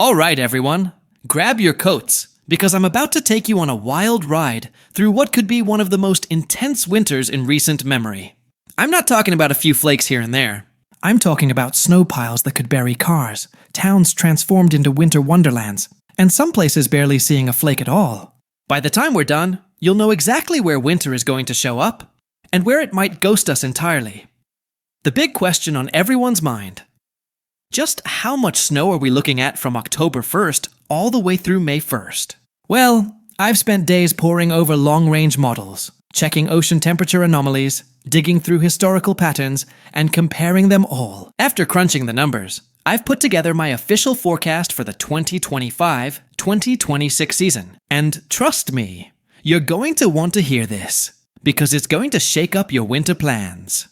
All right, everyone, grab your coats, because I'm about to take you on a wild ride through what could be one of the most intense winters in recent memory. I'm not talking about a few flakes here and there. I'm talking about snow piles that could bury cars, towns transformed into winter wonderlands, and some places barely seeing a flake at all. By the time we're done, you'll know exactly where winter is going to show up, and where it might ghost us entirely. The big question on everyone's mind: just how much snow are we looking at from October 1st all the way through May 1st? Well, I've spent days poring over long-range models, checking ocean temperature anomalies, digging through historical patterns, and comparing them all. After crunching the numbers, I've put together my official forecast for the 2025-2026 season. And trust me, you're going to want to hear this, because it's going to shake up your winter plans.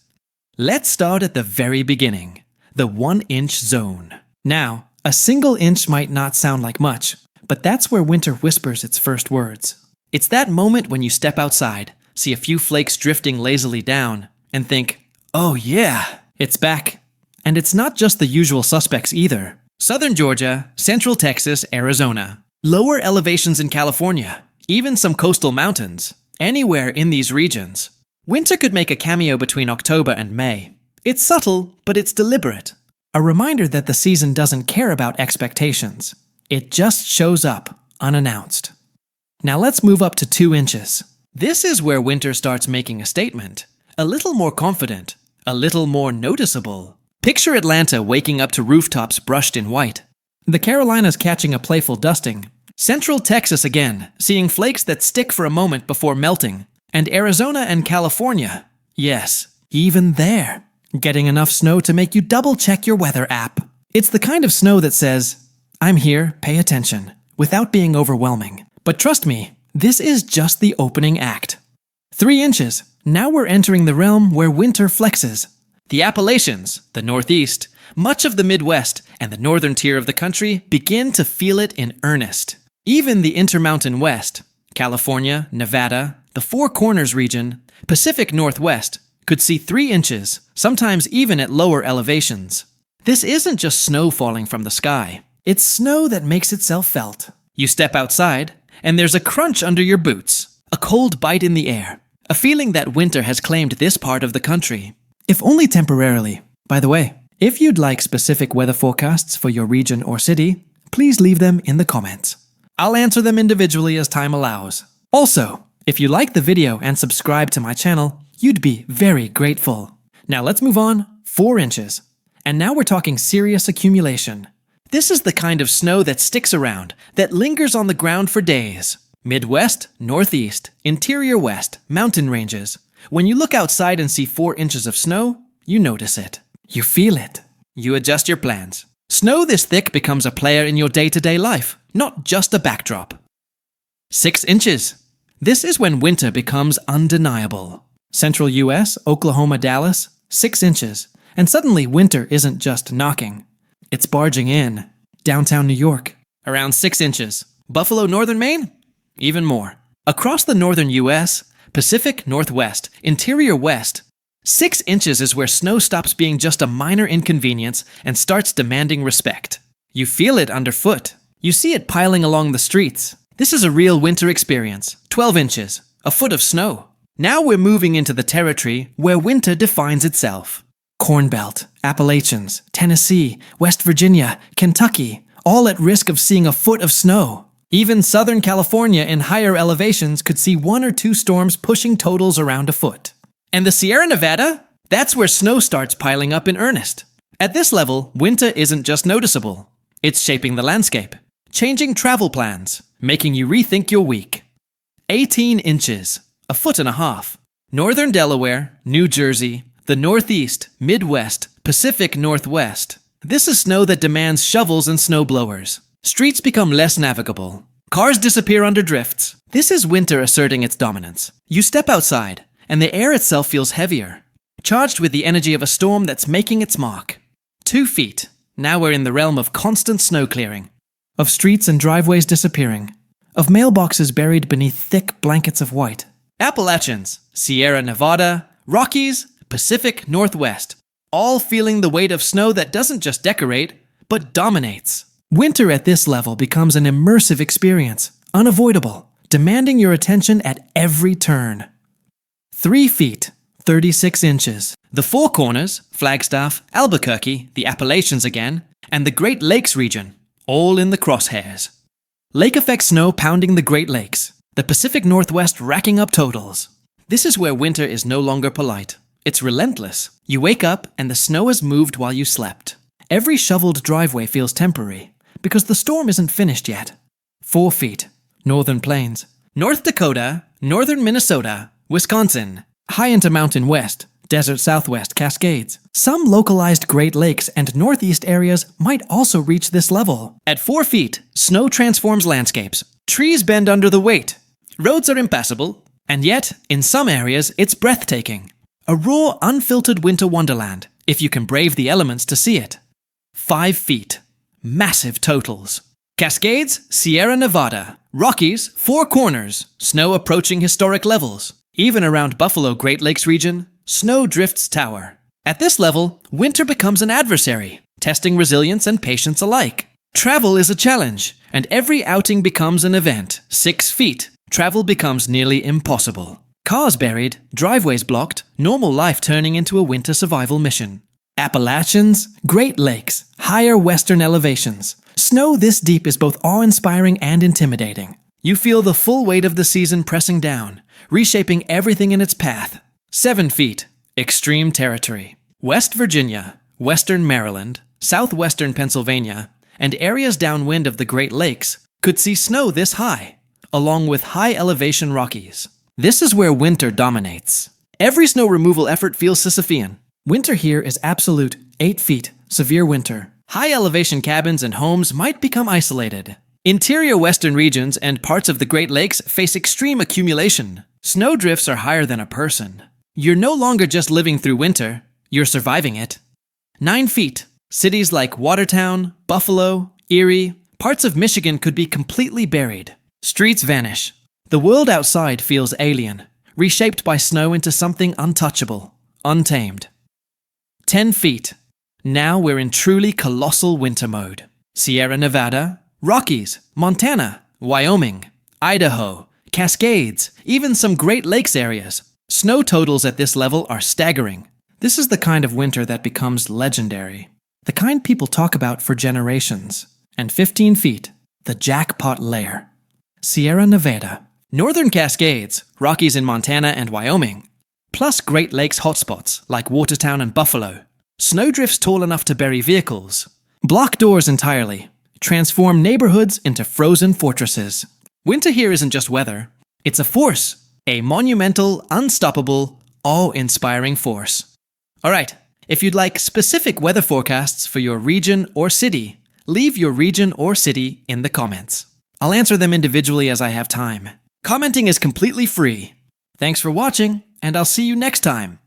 Let's start at the very beginning, the 1-inch zone. Now, a single inch might not sound like much, but that's where winter whispers its first words. It's that moment when you step outside, see a few flakes drifting lazily down, and think, oh yeah, it's back. And it's not just the usual suspects either. Southern Georgia, central Texas, Arizona, lower elevations in California, even some coastal mountains, anywhere in these regions. Winter could make a cameo between October and May. It's subtle, but it's deliberate. A reminder that the season doesn't care about expectations. It just shows up, unannounced. Now let's move up to 2 inches. This is where winter starts making a statement. A little more confident, a little more noticeable. Picture Atlanta waking up to rooftops brushed in white. The Carolinas catching a playful dusting. Central Texas again, seeing flakes that stick for a moment before melting. And Arizona and California, yes, even there, getting enough snow to make you double-check your weather app. It's the kind of snow that says, I'm here, pay attention, without being overwhelming. But trust me, this is just the opening act. 3 inches, now we're entering the realm where winter flexes. The Appalachians, the Northeast, much of the Midwest, and the northern tier of the country begin to feel it in earnest. Even the Intermountain West, California, Nevada, the Four Corners region, Pacific Northwest, could see 3 inches, sometimes even at lower elevations. This isn't just snow falling from the sky. It's snow that makes itself felt. You step outside, and there's a crunch under your boots, a cold bite in the air, a feeling that winter has claimed this part of the country. If only temporarily. By the way, if you'd like specific weather forecasts for your region or city, please leave them in the comments. I'll answer them individually as time allows. Also, if you like the video and subscribe to my channel, you'd be very grateful. Now let's move on. 4 inches. And now we're talking serious accumulation. This is the kind of snow that sticks around, that lingers on the ground for days. Midwest, Northeast, Interior West, mountain ranges. When you look outside and see 4 inches of snow, you notice it. You feel it. You adjust your plans. Snow this thick becomes a player in your day-to-day life, not just a backdrop. 6 inches. This is when winter becomes undeniable. Central US, Oklahoma, Dallas, 6 inches. And suddenly winter isn't just knocking. It's barging in. Downtown New York, around 6 inches. Buffalo, northern Maine, even more. Across the northern US, Pacific Northwest, Interior West, 6 inches is where snow stops being just a minor inconvenience and starts demanding respect. You feel it underfoot. You see it piling along the streets. This is a real winter experience. 12 inches, a foot of snow. Now we're moving into the territory where winter defines itself. Corn Belt, Appalachians, Tennessee, West Virginia, Kentucky, all at risk of seeing a foot of snow. Even Southern California in higher elevations could see 1 or 2 storms pushing totals around a foot. And the Sierra Nevada? That's where snow starts piling up in earnest. At this level, winter isn't just noticeable. It's shaping the landscape, changing travel plans, making you rethink your week. 18 inches, a foot and a half. Northern Delaware, New Jersey, the Northeast, Midwest, Pacific Northwest. This is snow that demands shovels and snowblowers. Streets become less navigable. Cars disappear under drifts. This is winter asserting its dominance. You step outside, and the air itself feels heavier, charged with the energy of a storm that's making its mark. 2 feet. Now we're in the realm of constant snow clearing. Of streets and driveways disappearing. Of mailboxes buried beneath thick blankets of white. Appalachians, Sierra Nevada, Rockies, Pacific Northwest, all feeling the weight of snow that doesn't just decorate, but dominates. Winter at this level becomes an immersive experience, unavoidable, demanding your attention at every turn. 3 feet, 36 inches. The Four Corners, Flagstaff, Albuquerque, the Appalachians again, and the Great Lakes region, all in the crosshairs. Lake effect snow pounding the Great Lakes, the Pacific Northwest racking up totals. This is where winter is no longer polite. It's relentless. You wake up and the snow has moved while you slept. Every shoveled driveway feels temporary, because the storm isn't finished yet. 4 feet, Northern Plains. North Dakota, Northern Minnesota, Wisconsin, high into Mountain West, Desert Southwest Cascades. Some localized Great Lakes and Northeast areas might also reach this level. At 4 feet, snow transforms landscapes. Trees bend under the weight. Roads are impassable. And yet, in some areas, it's breathtaking. A raw, unfiltered winter wonderland, if you can brave the elements to see it. 5 feet. Massive totals. Cascades, Sierra Nevada. Rockies, Four Corners. Snow approaching historic levels. Even around Buffalo Great Lakes region, snow drifts tower. At this level, winter becomes an adversary, testing resilience and patience alike. Travel is a challenge, and every outing becomes an event. 6 feet. Travel becomes nearly impossible. Cars buried, driveways blocked, normal life turning into a winter survival mission. Appalachians, Great Lakes, higher western elevations. Snow this deep is both awe-inspiring and intimidating. You feel the full weight of the season pressing down, reshaping everything in its path. 7 feet. Extreme territory. West Virginia, Western Maryland, Southwestern Pennsylvania, and areas downwind of the Great Lakes could see snow this high, along with high-elevation Rockies. This is where winter dominates. Every snow removal effort feels Sisyphean. Winter here is absolute, 8 feet, severe winter. High-elevation cabins and homes might become isolated. Interior western regions and parts of the Great Lakes face extreme accumulation. Snow drifts are higher than a person. You're no longer just living through winter, you're surviving it. 9 feet. Cities like Watertown, Buffalo, Erie, parts of Michigan could be completely buried. Streets vanish. The world outside feels alien, reshaped by snow into something untouchable, untamed. 10 feet. Now we're in truly colossal winter mode. Sierra Nevada, Rockies, Montana, Wyoming, Idaho, Cascades, even some Great Lakes areas. Snow totals at this level are staggering. This is the kind of winter that becomes legendary. The kind people talk about for generations. And 15 feet, the jackpot layer. Sierra Nevada, Northern Cascades, Rockies in Montana and Wyoming, plus Great Lakes hotspots like Watertown and Buffalo. Snowdrifts tall enough to bury vehicles. Block doors entirely. Transform neighborhoods into frozen fortresses. Winter here isn't just weather. It's a force. A monumental, unstoppable, awe-inspiring force. Alright, if you'd like specific weather forecasts for your region or city, leave your region or city in the comments. I'll answer them individually as I have time. Commenting is completely free. Thanks for watching, and I'll see you next time.